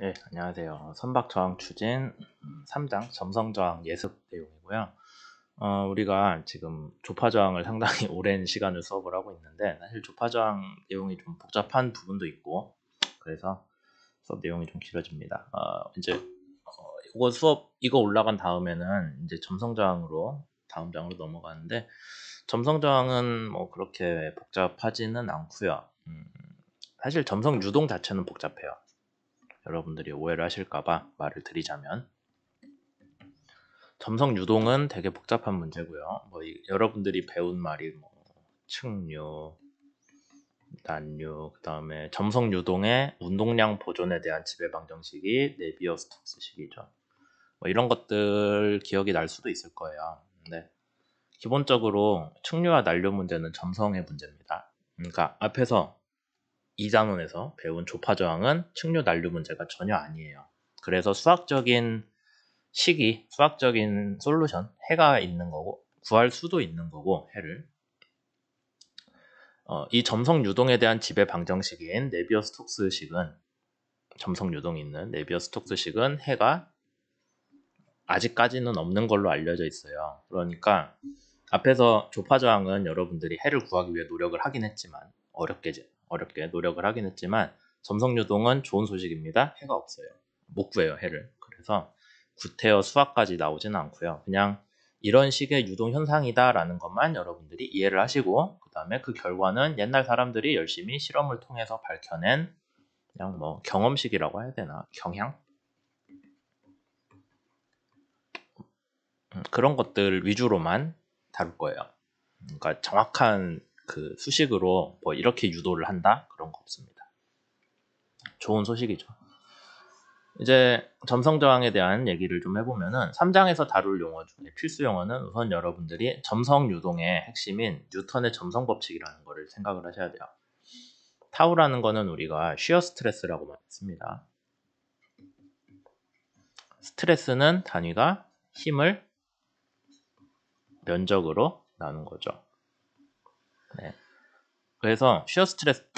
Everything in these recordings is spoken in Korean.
예, 안녕하세요. 선박저항 추진 3장 점성저항 예습 내용이고요. 우리가 지금 조파저항을 상당히 오랜 시간을 수업을 하고 있는데 사실 조파저항 내용이 좀 복잡한 부분도 있고 그래서 수업 내용이 좀 길어집니다. 이제 이거 수업 이거 올라간 다음에는 이제 점성저항으로 다음 장으로 넘어가는데 점성저항은 뭐 그렇게 복잡하지는 않고요. 사실 점성유동 자체는 복잡해요. 여러분들이 오해를 하실까봐 말을 드리자면 점성 유동은 되게 복잡한 문제고요. 여러분들이 배운 말이 측류, 난류, 그 다음에 점성 유동의 운동량 보존에 대한 지배 방정식이 네비어-스톡스식이죠. 이런 것들 기억이 날 수도 있을 거예요. 근데 기본적으로 측류와 난류 문제는 점성의 문제입니다. 그러니까 앞에서 2단원에서 배운 조파저항은 측류 난류 문제가 전혀 아니에요. 그래서 수학적인 솔루션, 해가 있는 거고 구할 수도 있는 거고 해를 이 점성 유동에 대한 지배 방정식인 네비어-스톡스식은 점성 유동이 있는 네비어-스톡스식은 해가 아직까지는 없는 걸로 알려져 있어요. 그러니까 앞에서 조파저항은 여러분들이 해를 구하기 위해 노력을 하긴 했지만 어렵게 노력을 하긴 했지만 점성 유동은 좋은 소식입니다. 해가 없어요. 못 구해요, 해를. 그래서 구태여 수학까지 나오지는 않고요. 그냥 이런 식의 유동 현상이다라는 것만 여러분들이 이해를 하시고 그 다음에 그 결과는 옛날 사람들이 열심히 실험을 통해서 밝혀낸 그냥 경험식이라고 해야 되나? 경향? 그런 것들 위주로만 다룰 거예요. 그러니까 정확한 그 수식으로 이렇게 유도를 한다? 그런 거 없습니다. 좋은 소식이죠. 이제 점성저항에 대한 얘기를 좀 해보면은 3장에서 다룰 용어 중에 필수 용어는 우선 여러분들이 점성유동의 핵심인 뉴턴의 점성법칙이라는 거를 생각을 하셔야 돼요. 타우라는 거는 우리가 쉬어 스트레스라고 많이 씁니다. 스트레스는 단위가 힘을 면적으로 나눈 거죠. 네. 그래서 쉬어 스트레스는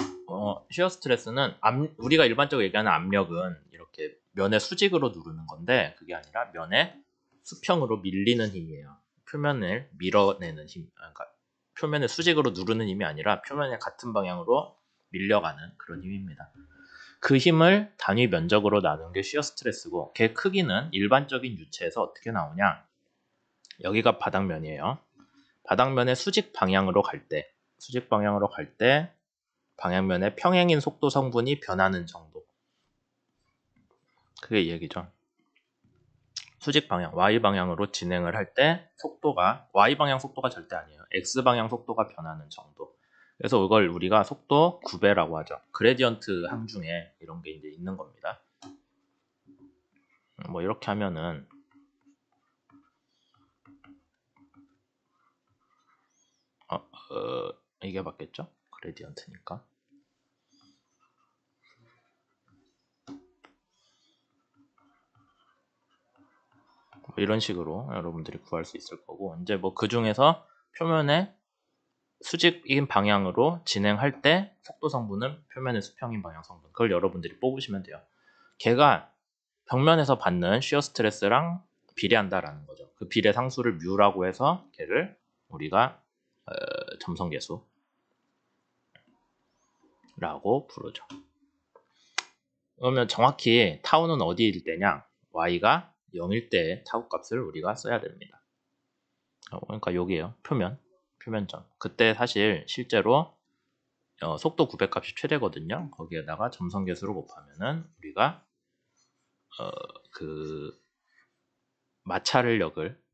우리가 일반적으로 얘기하는 압력은 이렇게 면의 수직으로 누르는 건데 그게 아니라 면의 수평으로 밀리는 힘이에요. 표면을 밀어내는 힘, 그러니까 표면을 수직으로 누르는 힘이 아니라 표면의 같은 방향으로 밀려가는 그런 힘입니다. 그 힘을 단위 면적으로 나눈 게 쉬어 스트레스고 걔 크기는 일반적인 유체에서 어떻게 나오냐? 여기가 바닥면이에요. 바닥면의 수직 방향으로 갈 때 방향면의 평행인 속도 성분이 변하는 정도. 그게 이 얘기죠. 수직 방향, Y방향으로 진행을 할 때 속도가, Y방향 속도가 절대 아니에요. X방향 속도가 변하는 정도. 그래서 이걸 우리가 속도 9배라고 하죠. 그레디언트 항 중에 이런 게 이제 있는 겁니다. 이렇게 하면은, 이게 맞겠죠? 그레디언트니까. 이런 식으로 여러분들이 구할 수 있을 거고, 이제 그 중에서 표면에 수직인 방향으로 진행할 때 속도 성분은 표면의 수평인 방향 성분. 그걸 여러분들이 뽑으시면 돼요. 걔가 벽면에서 받는 쉬어 스트레스랑 비례한다라는 거죠. 그 비례 상수를 뮤라고 해서 걔를 우리가 점성계수라고 부르죠. 그러면 정확히 타우는 어디일 때냐? y가 0일 때 타우 값을 우리가 써야 됩니다. 그러니까 여기에요. 표면점. 그때 사실 실제로 속도 900 값이 최대거든요. 거기에다가 점성계수를 곱하면은 우리가 그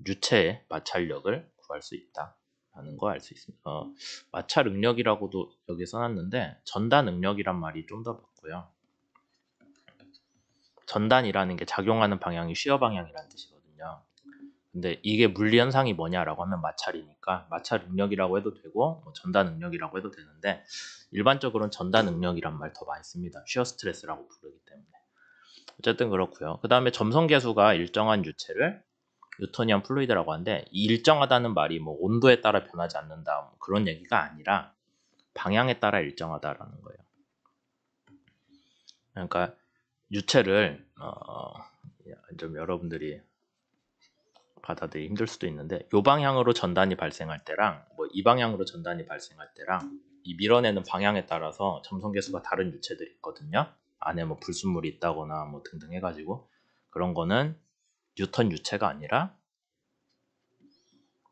유체의 마찰력을 구할 수 있다라는 거 알 수 있습니다. 마찰 응력이라고도 여기 써놨는데 전단 응력이란 말이 좀 더 맞고요. 전단이라는 게 작용하는 방향이 쉬어 방향이라는 뜻이거든요. 근데 이게 물리 현상이 뭐냐라고 하면 마찰이니까 마찰 응력이라고 해도 되고 전단 응력이라고 해도 되는데 일반적으로는 전단 응력이란 말 더 많이 씁니다. 쉬어 스트레스라고 부르기 때문에. 어쨌든 그렇고요. 그 다음에 점성계수가 일정한 유체를 뉴토니안 플루이드라고 하는데 이 일정하다는 말이 온도에 따라 변하지 않는다 그런 얘기가 아니라 방향에 따라 일정하다라는 거예요. 그러니까 유체를 좀 여러분들이 받아들이기 힘들 수도 있는데 이 방향으로 전단이 발생할 때랑 뭐 이 방향으로 전단이 발생할 때랑 이 밀어내는 방향에 따라서 점성계수가 다른 유체들이 있거든요. 안에 뭐 불순물이 있다거나 뭐 등등 해가지고 그런 거는 뉴턴 유체가 아니라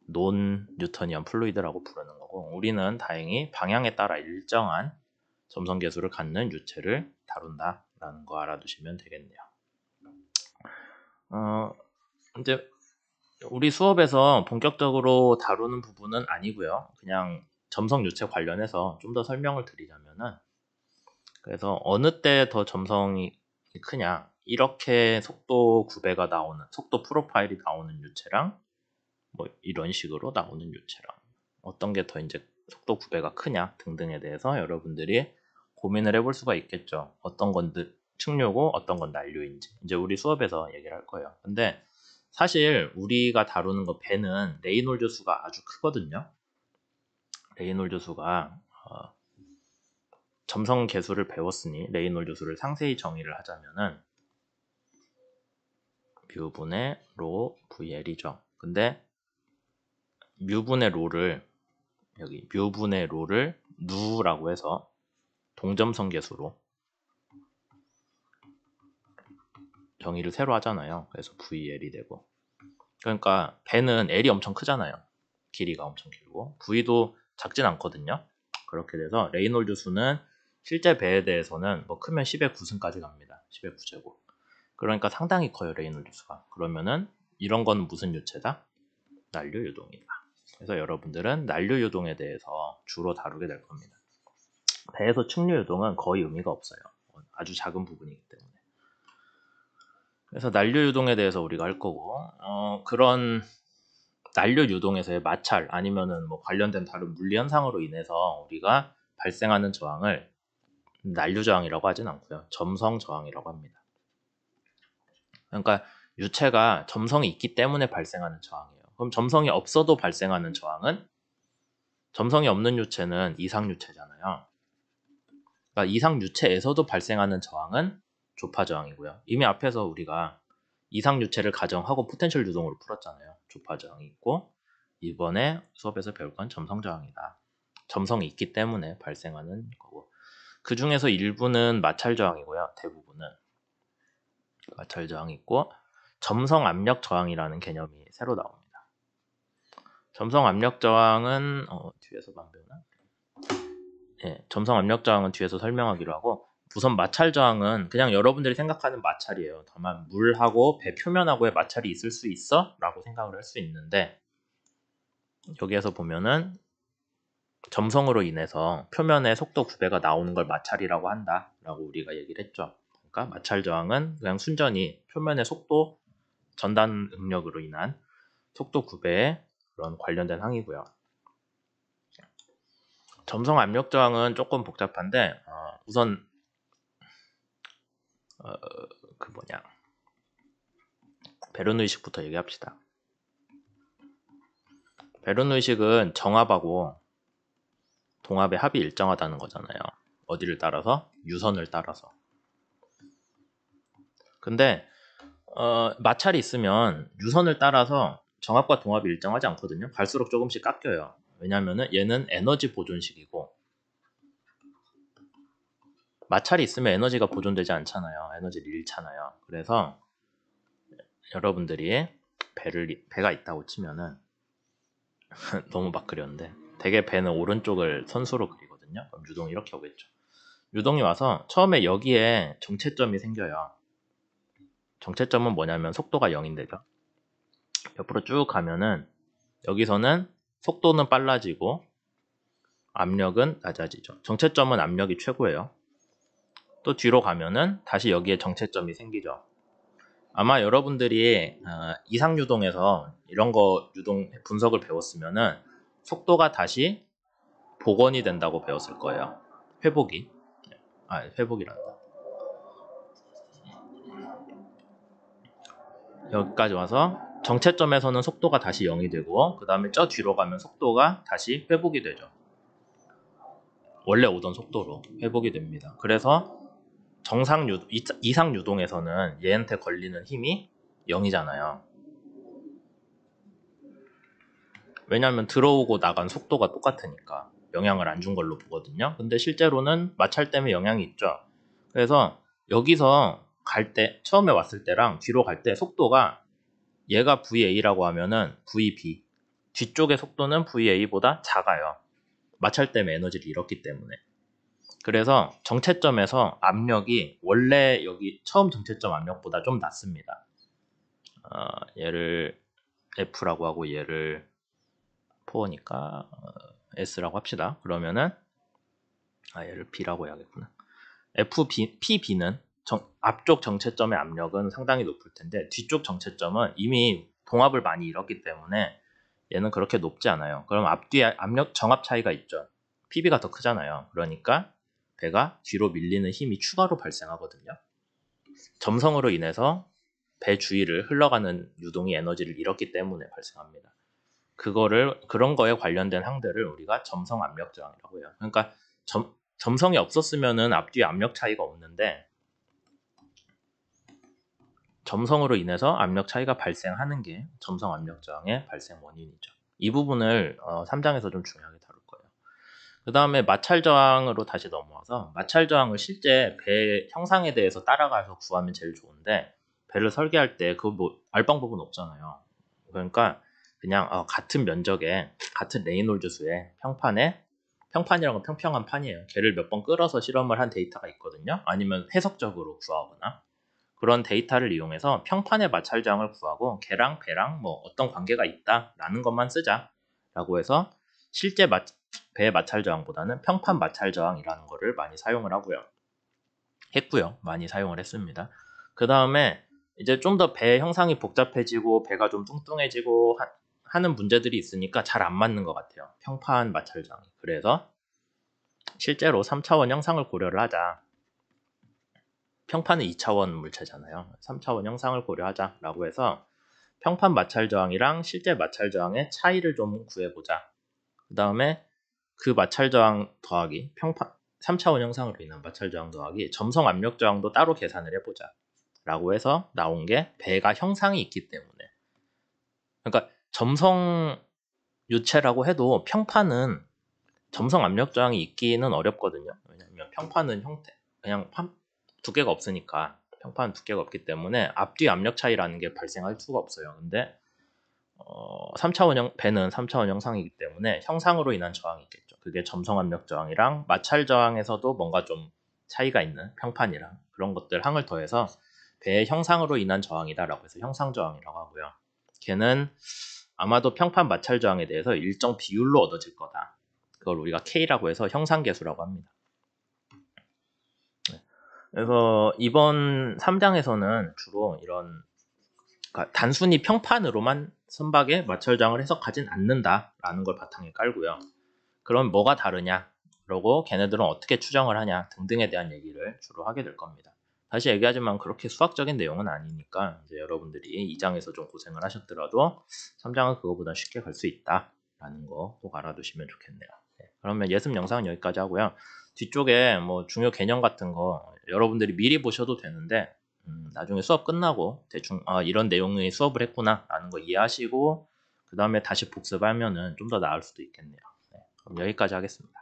논 뉴턴이언 플루이드라고 부르는 거고 우리는 다행히 방향에 따라 일정한 점성계수를 갖는 유체를 다룬다라는 거 알아두시면 되겠네요. 이제 우리 수업에서 본격적으로 다루는 부분은 아니고요. 그냥 점성 유체 관련해서 좀 더 설명을 드리자면은 그래서 어느 때 더 점성이 크냐 이렇게 속도 구배가 나오는 속도 프로파일이 나오는 유체랑 뭐 이런 식으로 나오는 유체랑 어떤 게 더 이제 속도 구배가 크냐 등등에 대해서 여러분들이 고민을 해볼 수가 있겠죠. 어떤 건 측류고 어떤 건 난류인지 이제 우리 수업에서 얘기를 할 거예요. 근데 사실 우리가 다루는 거 배는 레이놀드 수가 아주 크거든요. 레이놀드 수가 점성 계수를 배웠으니 레이놀드 수를 상세히 정의를 하자면은 뮤분의 로 VL이죠. 근데 뮤분의 로를 여기 뮤분의 로를 누라고 해서 동점성 계수로 정의를 새로 하잖아요. 그래서 VL이 되고 그러니까 배는 L이 엄청 크잖아요. 길이가 엄청 길고 V도 작진 않거든요. 그렇게 돼서 레이놀드 수는 실제 배에 대해서는 뭐 크면 10의 9승까지 갑니다. 10의 9제곱. 그러니까 상당히 커요. 레이놀드 수가. 그러면은 이런 건 무슨 유체다? 난류 유동이다. 그래서 여러분들은 난류 유동에 대해서 주로 다루게 될 겁니다. 배에서 측류 유동은 거의 의미가 없어요. 아주 작은 부분이기 때문에. 그래서 난류 유동에 대해서 우리가 할 거고 그런 난류 유동에서의 마찰 아니면은 뭐 관련된 다른 물리 현상으로 인해서 우리가 발생하는 저항을 난류 저항이라고 하진 않고요. 점성 저항이라고 합니다. 그러니까 유체가 점성이 있기 때문에 발생하는 저항이에요. 그럼 점성이 없어도 발생하는 저항은 점성이 없는 유체는 이상 유체잖아요. 그러니까 이상 유체에서도 발생하는 저항은 조파 저항이고요. 이미 앞에서 우리가 이상 유체를 가정하고 포텐셜 유동으로 풀었잖아요. 조파 저항이 있고 이번에 수업에서 배울 건 점성 저항이다. 점성이 있기 때문에 발생하는 거고 그 중에서 일부는 마찰 저항이고요. 대부분은 마찰 저항이 있고 점성 압력 저항이라는 개념이 새로 나옵니다. 점성 압력 저항은 뒤에서 안 배우나? 예, 점성 압력 저항은 뒤에서 설명하기로 하고 우선 마찰 저항은 그냥 여러분들이 생각하는 마찰이에요. 다만 물하고 배 표면하고의 마찰이 있을 수 있어? 라고 생각을 할 수 있는데 여기에서 보면은 점성으로 인해서 표면의 속도 구배가 나오는 걸 마찰이라고 한다 라고 우리가 얘기를 했죠. 그러니까 마찰 저항은 그냥 순전히 표면의 속도 전단 응력으로 인한 속도 구배에 그런 관련된 항이고요. 점성 압력 저항은 조금 복잡한데 우선 베른 의식부터 얘기합시다. 베른 의식은 정압하고 동압의 합이 일정하다는 거잖아요. 어디를 따라서? 유선을 따라서. 근데 마찰이 있으면 유선을 따라서 정압과 동압이 일정하지 않거든요. 갈수록 조금씩 깎여요. 왜냐면은 얘는 에너지 보존식이고 마찰이 있으면 에너지가 보존되지 않잖아요. 에너지를 잃잖아요. 그래서 여러분들이 배가 있다고 치면은 너무 막 그렸는데 되게 배는 오른쪽을 선수로 그리거든요. 그럼 유동이 이렇게 오겠죠. 유동이 와서 처음에 여기에 정체점이 생겨요. 정체점은 뭐냐면 속도가 0인데죠. 옆으로 쭉 가면은 여기서는 속도는 빨라지고 압력은 낮아지죠. 정체점은 압력이 최고예요. 또 뒤로 가면은 다시 여기에 정체점이 생기죠. 아마 여러분들이 이상유동에서 이런 거 유동 분석을 배웠으면은 속도가 다시 복원이 된다고 배웠을 거예요. 회복이. 회복이란다. 여기까지 와서 정체점에서는 속도가 다시 0이 되고 그 다음에 저 뒤로 가면 속도가 다시 회복이 되죠. 원래 오던 속도로 회복이 됩니다. 그래서 이상 유동에서는 얘한테 걸리는 힘이 0이잖아요. 왜냐하면 들어오고 나간 속도가 똑같으니까 영향을 안 준 걸로 보거든요. 근데 실제로는 마찰 때문에 영향이 있죠. 그래서 여기서 갈 때, 처음에 왔을 때랑 뒤로 갈 때 속도가 얘가 VA라고 하면은 VB, 뒤쪽의 속도는 VA보다 작아요. 마찰 때문에 에너지를 잃었기 때문에. 그래서 정체점에서 압력이 원래 여기 처음 정체점 압력보다 좀 낮습니다. 얘를 F라고 하고 얘를 4니까 S라고 합시다. 그러면은 얘를 B라고 해야겠구나. PB는 앞쪽 정체점의 압력은 상당히 높을 텐데 뒤쪽 정체점은 이미 동압을 많이 잃었기 때문에 얘는 그렇게 높지 않아요. 그럼 앞뒤 압력 정압 차이가 있죠. PB가 더 크잖아요. 그러니까 배가 뒤로 밀리는 힘이 추가로 발생하거든요. 점성으로 인해서 배 주위를 흘러가는 유동이 에너지를 잃었기 때문에 발생합니다. 그런 거에 관련된 항들을 우리가 점성 압력 저항이라고 해요. 그러니까 점성이 없었으면은 앞뒤 압력 차이가 없는데 점성으로 인해서 압력 차이가 발생하는 게 점성 압력 저항의 발생 원인이죠. 이 부분을 3장에서 좀 중요하게 다룰 거예요. 그 다음에 마찰 저항으로 다시 넘어와서 마찰 저항을 실제 배 형상에 대해서 따라가서 구하면 제일 좋은데 배를 설계할 때 그거 뭐 알 방법은 없잖아요. 그러니까 그냥 같은 면적에 같은 레이놀즈 수의 평판이라는 건 평평한 판이에요. 걔를 몇 번 끌어서 실험을 한 데이터가 있거든요. 아니면 해석적으로 구하거나 그런 데이터를 이용해서 평판의 마찰 저항을 구하고 걔랑 배랑 뭐 어떤 관계가 있다라는 것만 쓰자라고 해서 실제 배 마찰 저항보다는 평판 마찰 저항이라는 거를 많이 사용을 했고요. 많이 사용을 했습니다. 그 다음에 이제 좀 더 배 형상이 복잡해지고 배가 좀 뚱뚱해지고 하는 문제들이 있으니까 잘 안 맞는 것 같아요. 평판 마찰 저항이. 그래서 실제로 3차원 형상을 고려를 하자. 평판은 2차원 물체잖아요. 3차원 형상을 고려하자라고 해서 평판 마찰 저항이랑 실제 마찰 저항의 차이를 좀 구해보자. 그 다음에 그 마찰 저항 더하기 3차원 형상으로 인한 마찰 저항 더하기 점성 압력 저항도 따로 계산을 해보자 라고 해서 나온 게 배가 형상이 있기 때문에, 그러니까 점성 유체라고 해도 평판은 점성 압력 저항이 있기는 어렵거든요. 왜냐하면 평판은 그냥 두께가 없으니까, 평판은 두께가 없기 때문에 앞뒤 압력 차이라는 게 발생할 수가 없어요. 근데 3차원형 배는 3차원 형상이기 때문에 형상으로 인한 저항이 있겠죠. 그게 점성 압력 저항이랑 마찰 저항에서도 뭔가 좀 차이가 있는 평판이랑 그런 것들 항을 더해서 배의 형상으로 인한 저항이다라고 해서 형상 저항이라고 하고요. 걔는 아마도 평판 마찰 저항에 대해서 일정 비율로 얻어질 거다. 그걸 우리가 K라고 해서 형상계수라고 합니다. 그래서 이번 3장에서는 주로 이런, 그러니까 단순히 평판으로만 선박의 마찰 저항을 해석하진 않는다라는 걸 바탕에 깔고요. 그럼 뭐가 다르냐? 그러고 걔네들은 어떻게 추정을 하냐 등등에 대한 얘기를 주로 하게 될 겁니다. 다시 얘기하지만 그렇게 수학적인 내용은 아니니까 이제 여러분들이 2장에서 좀 고생을 하셨더라도 3장은 그거보다 쉽게 갈 수 있다라는 거 꼭 알아두시면 좋겠네요. 네, 그러면 예습 영상은 여기까지 하고요. 뒤쪽에 뭐 중요 개념 같은 거 여러분들이 미리 보셔도 되는데 나중에 수업 끝나고 대충 이런 내용의 수업을 했구나 라는 거 이해하시고 그 다음에 다시 복습하면은 좀 더 나을 수도 있겠네요. 네, 그럼 여기까지 하겠습니다.